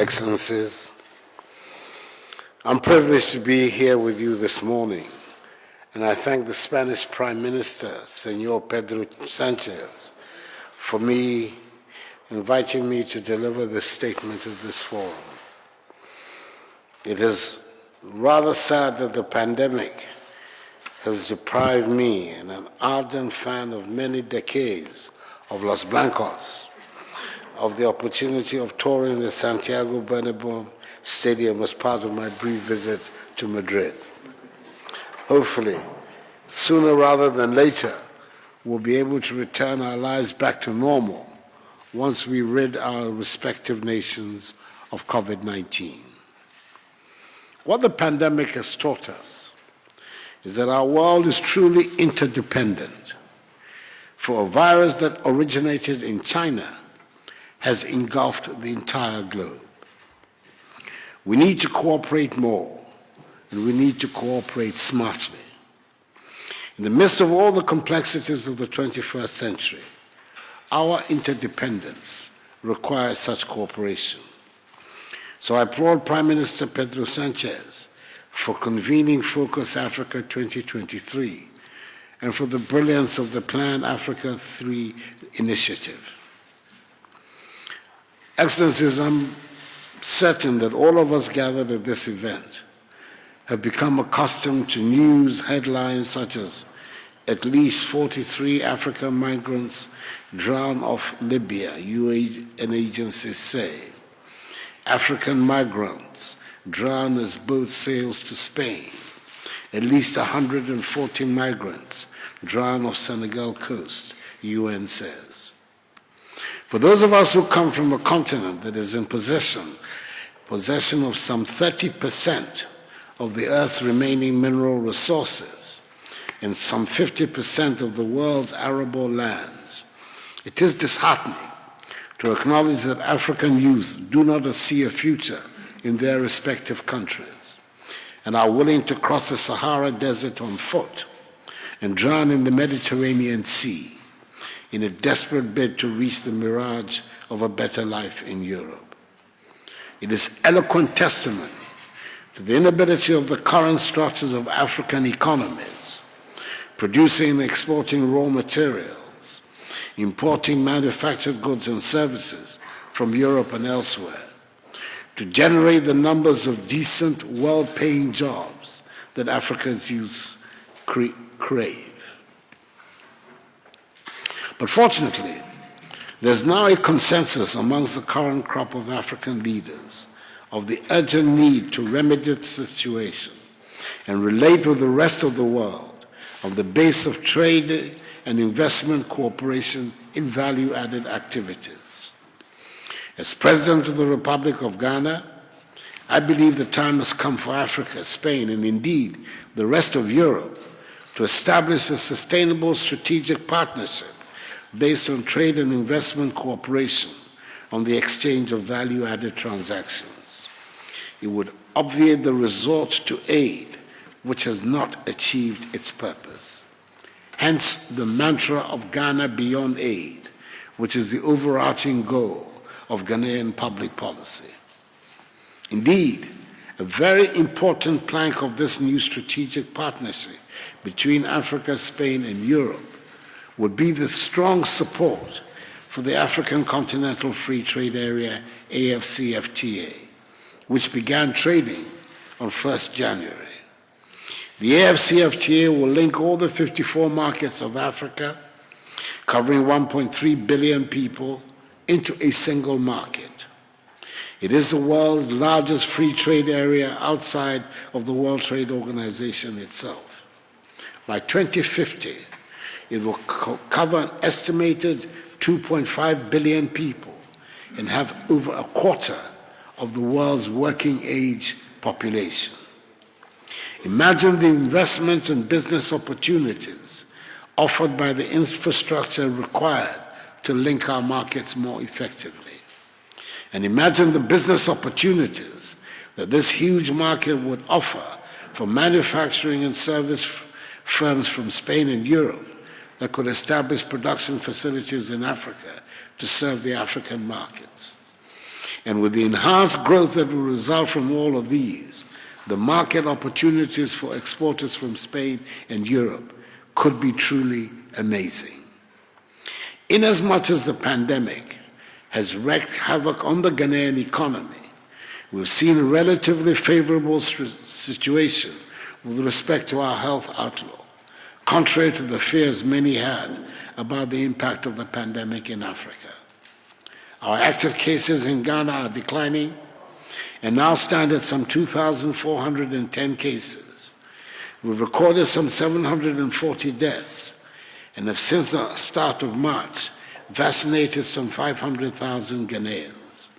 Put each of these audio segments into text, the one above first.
Excellencies, I'm privileged to be here with you this morning, and I thank the Spanish Prime Minister, Senor Pedro Sanchez, for inviting me to deliver this statement at this forum. It is rather sad that the pandemic has deprived me, and an ardent fan of many decades of Los Blancos, of the opportunity of touring the Santiago Bernabeu Stadium as part of my brief visit to Madrid. Hopefully, sooner rather than later, we'll be able to return our lives back to normal once we rid our respective nations of COVID-19. What the pandemic has taught us is that our world is truly interdependent. For a virus that originated in China has engulfed the entire globe. We need to cooperate more, and we need to cooperate smartly. In the midst of all the complexities of the 21st century, our interdependence requires such cooperation. So I applaud Prime Minister Pedro Sanchez for convening Focus Africa 2023 and for the brilliance of the Plan Africa 3 initiative. Excellencies, I'm certain that all of us gathered at this event have become accustomed to news headlines such as at least 43 African migrants drowned off Libya, UN agencies say. African migrants drowned as boat sails to Spain. At least 140 migrants drowned off Senegal coast, UN says. For those of us who come from a continent that is in possession of some 30% of the Earth's remaining mineral resources and some 50% of the world's arable lands, it is disheartening to acknowledge that African youth do not see a future in their respective countries and are willing to cross the Sahara Desert on foot and drown in the Mediterranean Sea in a desperate bid to reach the mirage of a better life in Europe. It is eloquent testimony to the inability of the current structures of African economies, producing and exporting raw materials, importing manufactured goods and services from Europe and elsewhere, to generate the numbers of decent, well-paying jobs that Africa's youth crave. But fortunately, there's now a consensus amongst the current crop of African leaders of the urgent need to remedy the situation and relate with the rest of the world on the base of trade and investment cooperation in value-added activities. As President of the Republic of Ghana, I believe the time has come for Africa, Spain, and indeed the rest of Europe to establish a sustainable strategic partnership based on trade and investment cooperation on the exchange of value-added transactions. It would obviate the resort to aid which has not achieved its purpose. Hence the mantra of Ghana Beyond Aid, which is the overarching goal of Ghanaian public policy. Indeed, a very important plank of this new strategic partnership between Africa, Spain, and Europe would be the strong support for the African Continental Free Trade Area, AFCFTA, which began trading on 1st January. The AFCFTA will link all the 54 markets of Africa, covering 1.3 billion people, into a single market. It is the world's largest free trade area outside of the World Trade Organization itself. By 2050, it will cover an estimated 2.5 billion people and have over a quarter of the world's working age population. Imagine the investment and business opportunities offered by the infrastructure required to link our markets more effectively. And imagine the business opportunities that this huge market would offer for manufacturing and service firms from Spain and Europe that could establish production facilities in Africa to serve the African markets. And with the enhanced growth that will result from all of these, the market opportunities for exporters from Spain and Europe could be truly amazing. Inasmuch as the pandemic has wreaked havoc on the Ghanaian economy, we've seen a relatively favorable situation with respect to our health outlook, contrary to the fears many had about the impact of the pandemic in Africa. Our active cases in Ghana are declining and now stand at some 2,410 cases. We've recorded some 740 deaths and have since the start of March vaccinated some 500,000 Ghanaians.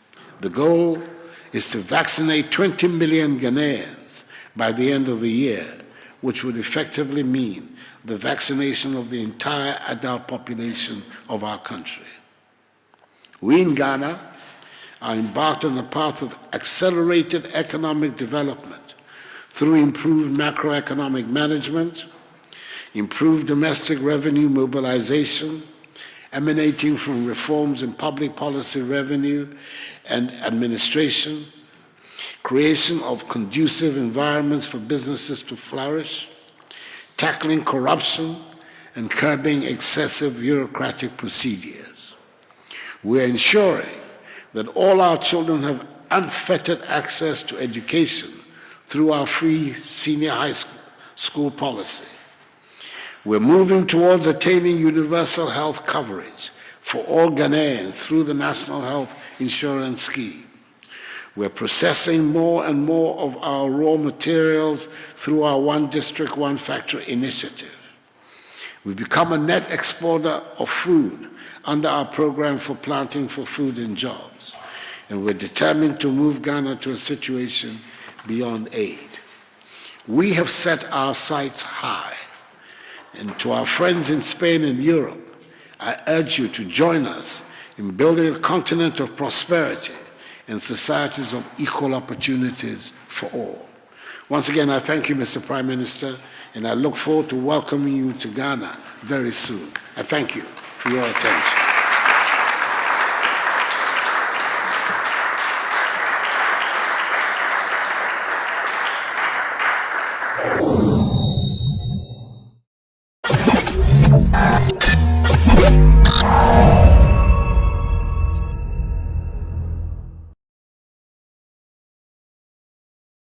The goal is to vaccinate 20 million Ghanaians by the end of the year, which would effectively mean the vaccination of the entire adult population of our country. We in Ghana are embarked on a path of accelerated economic development through improved macroeconomic management, improved domestic revenue mobilization, emanating from reforms in public policy revenue and administration, creation of conducive environments for businesses to flourish, tackling corruption, and curbing excessive bureaucratic procedures. We're ensuring that all our children have unfettered access to education through our free senior high school policy. We're moving towards attaining universal health coverage for all Ghanaians through the National Health Insurance Scheme. We're processing more and more of our raw materials through our One District, One Factory initiative. We've become a net exporter of food under our program for Planting for Food and Jobs, and we're determined to move Ghana to a situation beyond aid. We have set our sights high, and to our friends in Spain and Europe, I urge you to join us in building a continent of prosperity and societies of equal opportunities for all. Once again, I thank you, Mr. Prime Minister, and I look forward to welcoming you to Ghana very soon. I thank you for your attention.